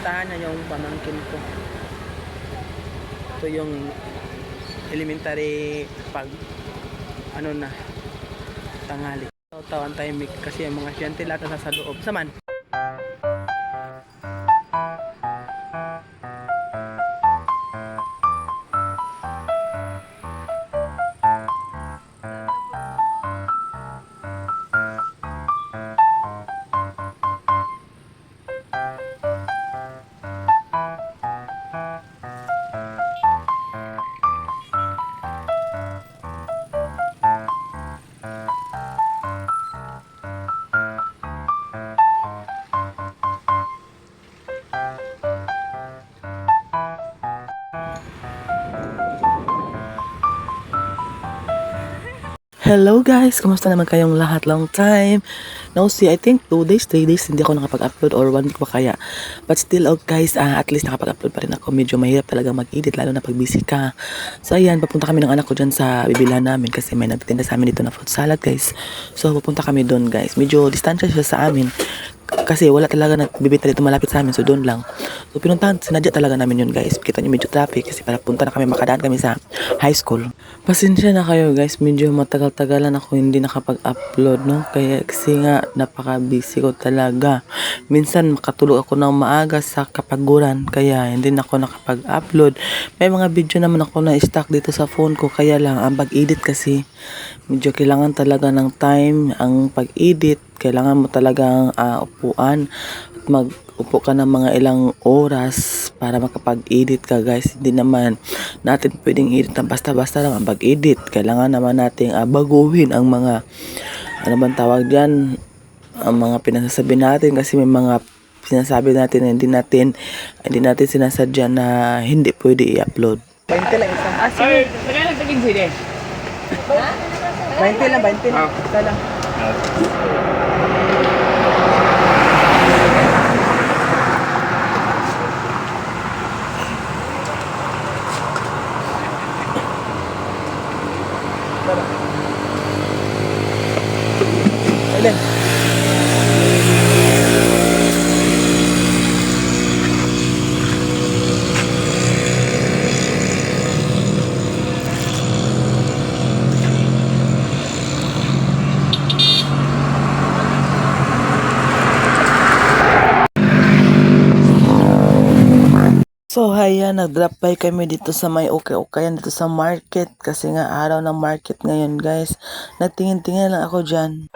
pupuntahan niya yung pamangkin ko. Ito yung elementary pag ano na tanghali. Tawan tahimik kasi yung mga estudyante lahat nasa loob. Saman. Hello guys! Kumusta naman kayong lahat? Long time no see. I think 2 days, 3 days hindi ako nakapag-upload or 1 week pa kaya. But still, guys, at least nakapag-upload pa rin ako. Medyo mahirap talaga mag-edit lalo na pag busy ka. So ayan, papunta kami ng anak ko dyan sa bibilhan namin kasi may nagtitinda sa amin dito na fruit salad, guys. So pupunta kami doon, guys. Medyo distansya siya sa amin kasi wala talaga nagbibenta dito malapit sa amin, so doon lang. So pinuntahan, sinadya talaga namin yun, guys. Kita nyo medyo traffic kasi para punta na kami, makadaan kami sa high school. Pasensya na kayo, guys, medyo matagal-tagalan ako hindi nakapag-upload, no? Kaya kasi nga napaka-busy ko talaga. Minsan makatulog ako ng maaga sa kapaguran kaya hindi na ako nakapag-upload. May mga video naman ako na stock dito sa phone ko, kaya lang ang pag-edit kasi medyo kailangan talaga ng time ang pag-edit. Kailangan mo talagang upuan at mag-upo ka ng mga ilang oras para makapag-edit ka, guys. Hindi naman natin pwedeng edit ng basta-basta lang ang pag-edit. Kailangan naman natin baguhin ang mga ano bang tawag diyan, ang mga pinasasabi natin kasi may mga sinasabi natin na hindi natin sinasadya na hindi pwede i-upload. 20 lang isa. Sige. Magkano sa kinside? Ha? 20 lang, 20 lang. Isa lang. Alin? So, ayan, nag-drop by kami dito sa may okay-okayan dito sa market kasi nga araw ng market ngayon, guys. Nagtingin-tingin lang ako dyan.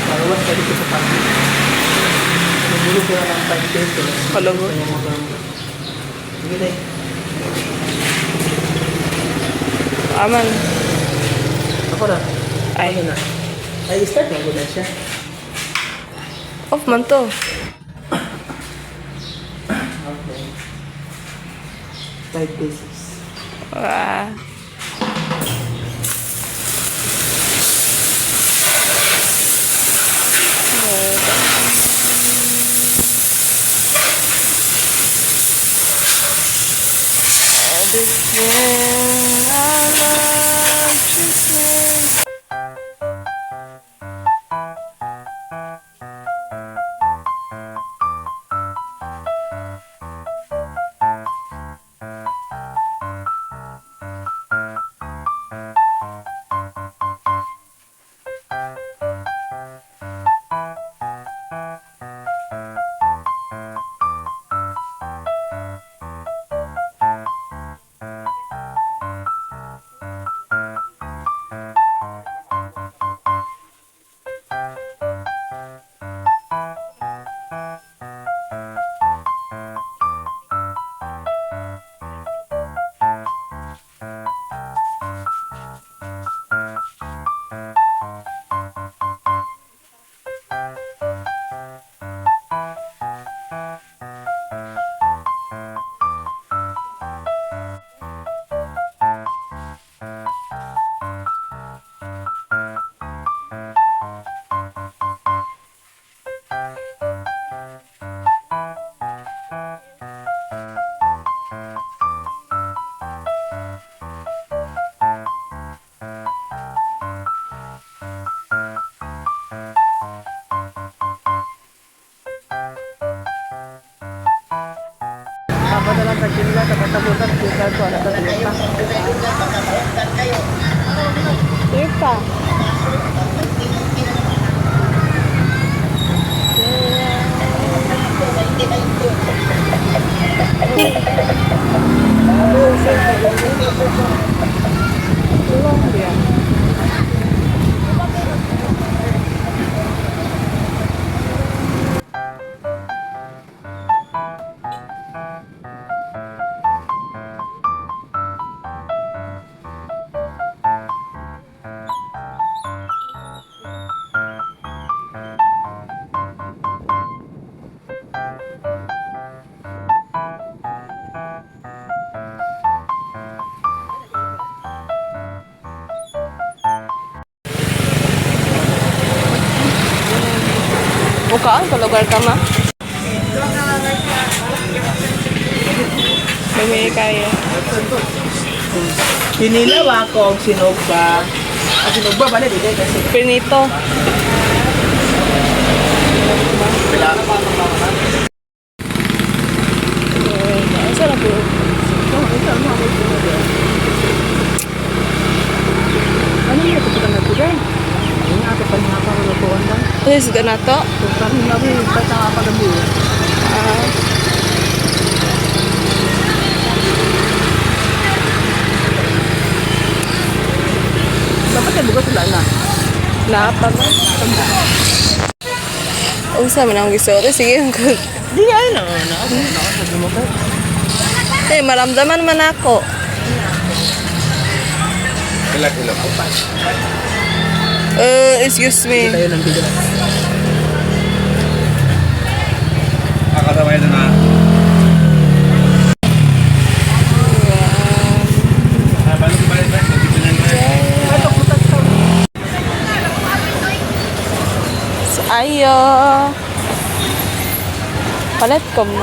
Naluwas ka dito sa parking. Nagulog ko na ng 5 pesos. Kalagot. Sige tayo. Aman. Ako na. Ay. Ano na? Ay, start na na siya. Off man to. Okay. 5 pesos. Ah. Everything I love to say. dalang kagila sa katabutan kita ko ana ta tuta. Sige pa. Colombia. Bukaan ka lugar ka ma? Bumili kayo. Pinilaw ako og sinugba. Ang sinugba bali di kasi Pinito. Saan na po? ano niya ito pa nagtugan? Ang ato pa nga para lutuan lang. Ano is na to? Kung kami nabi basta nga pa gabi. Ah. Dapat ay bukas sila na. Napa ba? Unsa man ang gusto? Sige, Di ay na sa dumagat. eh, maramdaman man ako. Excuse me. Tayo ng bigas. Akadamay na. Balik ba rin ba? So, ayo. Palit ko mo.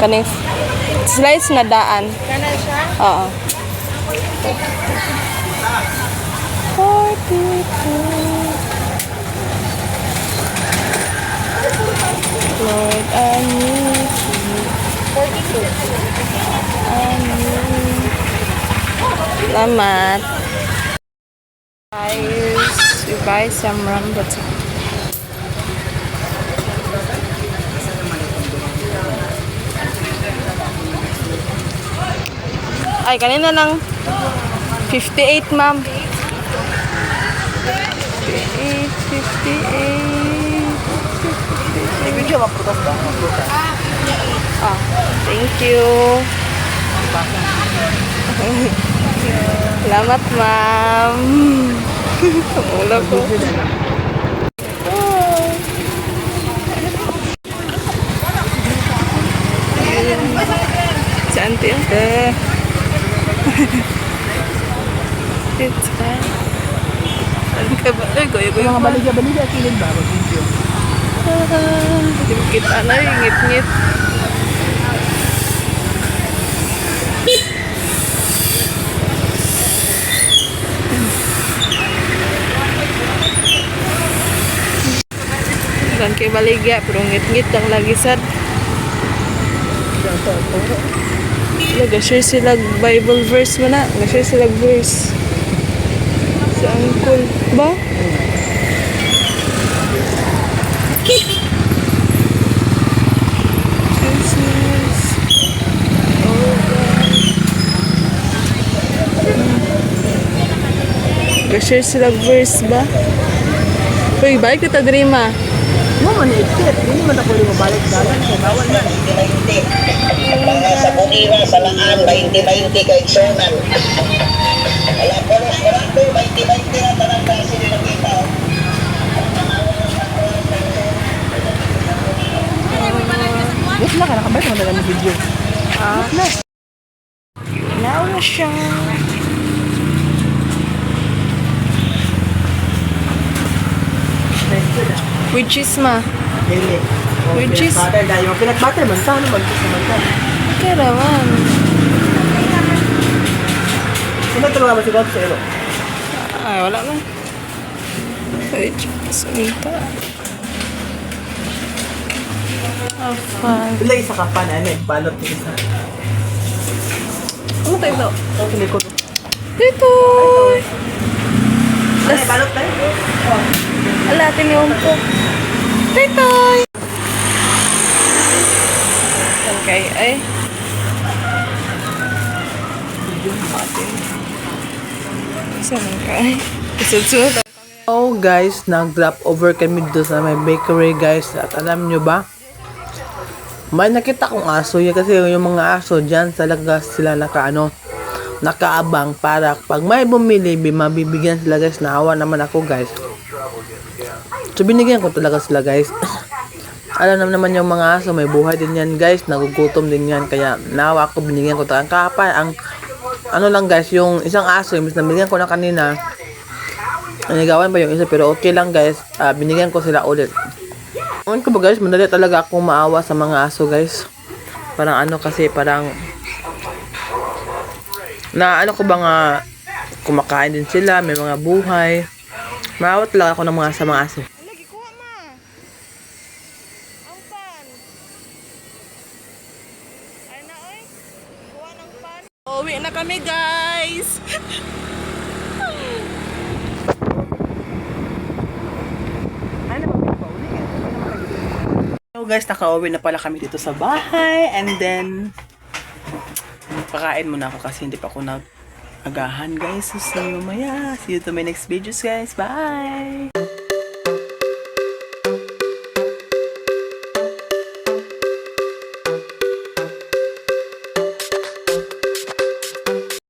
Kaning slice na daan. Kanan siya? Oo. 42. Lord, I need you. 42. I need. Salamat. Guys, we buy some rambutan. Ay, kanina lang 58, ma'am. 58. Video maprutas ba? Ah, thank you. Salamat, ma'am. Ulo ko. Oh. Si auntie, it's fine. Ano ka ba? Ay, goyo-goyo Yung mga pa. baligya kilid ba video? Kita na yung ngit-ngit. Dan kay baligya, pero ngit-ngit ang lagi sad. Nag-share sila Bible verse mo na. Nag-share sila verse. Sa angkol. Ba? Jesus. Oh God. Nag-share sila verse ba? Uy, balik kita diri ma. Mo man ikit, hindi man ako lumabalik dalan kay bawal man. Sa Bunira, sa Laan, 20-20 kay Sonan. Wala ko los barato, 20-20 na tanang kasi nila kita. Yes na ka nakabalik mo dalan ng video. Now na siya. With cheese ma. Dili. With cheese. Butter dahil yung pinag-butter man sa ano mag-cheese naman ka. Okay naman. Sino tulungan mo si God sa ilo? Ay, wala na. With cheese. Minta. Afan. Wala isa ka pa na ano, balot ni isa. Ano tayo ito? Ang pilikod. Dito! Ay, balot tayo. Ala, tiniyong ko. Taytoy! Okay, ay. Saan ka ay? Isunod. Oh guys, nag-drop over kami dito sa may bakery guys. At alam nyo ba? May nakita kong aso yan kasi yung mga aso dyan talaga sila nakaabang para pag may bumili, mabibigyan sila guys. Naawa naman ako guys. So binigyan ko talaga sila guys. Alam naman yung mga aso, may buhay din yan guys. Nagugutom din yan. Kaya naawa ako, binigyan ko talaga. Kapal, ano lang guys, yung isang aso, imbis na binigyan ko na kanina, nanigawan pa yung isa, pero okay lang guys. Binigyan ko sila ulit. Ngayon ko ba guys, madali talaga akong maawa sa mga aso guys. Parang kasi parang na ko ba nga, kumakain din sila, may mga buhay. Maawa talaga ako ng sa mga aso. Lagi, kuha ma. Ang pan. Ay na, oy. Kuha ng pan. Uwi na kami, guys. So guys, nakauwi na pala kami dito sa bahay. And then, kakain muna ako kasi hindi pa ako nag-agahan guys. So, maya. See you to my next videos guys. Bye!